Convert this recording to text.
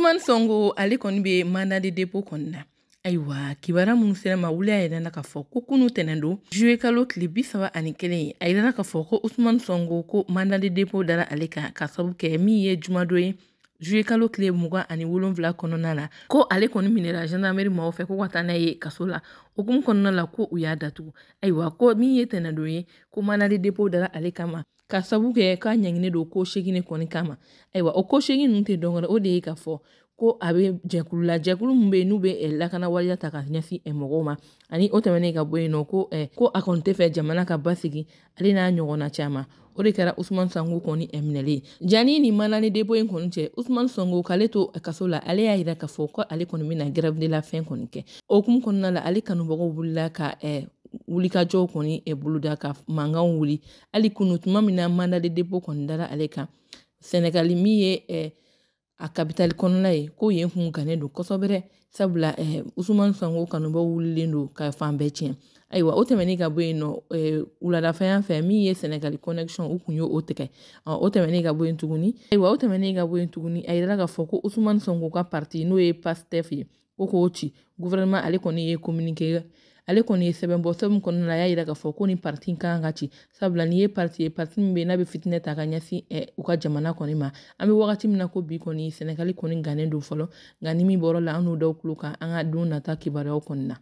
Ousmane Sonko ale kɔni be mandat de dépôt kɔni na. Ayiwa kibara mun sera ma wuli a yɛrɛ na ka fɔ ko kunu tɛnɛn don juillet kalo tile 31 a yɛrɛ na ka fɔ ko Ousmane Sonko ko mandat de dépôt dara ale kan ka sababu kɛ min ye jumadon ye juillet kalo tile 27 kɔnɔna la ko ale kɔni minɛra gendarmerie maaw fɛ ko ka taa n'a ye kaso la okumu kɔnɔna la ko u y'a datugu. Ayiwa ko min ye tɛnɛn don ye ko mandat de dépôt dara ale kama ka sababu kɛ k'a ɲɛnginen don ko 8 kɔni kama. Ayiwa o ko 8 ninnu tɛ dɔn wɛrɛ o de ye ka fɔ ko a be jɛkulu la jɛkulu mun be n'u be lakana waleya ta ka ɲɛsin mɔgɔw ma ani o tɛmɛnen ka bɔ yen nɔ ko a kɔni tɛ fɛ jamana ka basigi ale n'a ɲɔgɔnna caman o de kɛra Ousmane Sonko kɔni minɛlen jani ni mandat de dépôt in kɔni cɛ Ousmane Sonko k'ale to kaso la ale y'a yira ka fɔ ko ale kɔni bɛna grève de la faim kɔni kɛ o hukumu kɔnɔna la ale kanubagaw wulila ka wulikajɔw kɔni boloda ka mankanw wuli hali kunu tuma min na mandat de dépôt kɔni dara ale kan Sénégal min ye a capitale kɔnɔna ye ko yen kun gannen don kosɛbɛ sabula Ousmane Sonko kanubaw wulilen don ka fan bɛɛ tiɲɛ. Ayiwa o tɛmɛnen ka bɔ yen nɔ wuladafɛn fɛ min ye Sénégal connection u kun ye o tigɛ o tɛmɛnen ka bɔ yen tuguni ayiwa o tɛmɛnen ka bɔ yen tuguni a yira ka fɔ ko Ousmane Sonko ka parti n'o ye PASTEF ye ko k'o ci gouvernement ale kɔni ye communiqué ale kɔni ye sɛbɛn bɔ sɛbɛn kɔnɔna la a y'a yira ka fɔ ko ni parti kan ka ci sabula ni ye parti min bɛ n'a bɛ fitinɛ ta ka ɲɛsin u ka jamana kɔni ma an bɛ wagati min na ko bi kɔni Sénégal kɔni gannen don fɔlɔ nka ni min bɔra la an n'o dɔw tulo kan an ka don nata kibaruyaw kɔni na.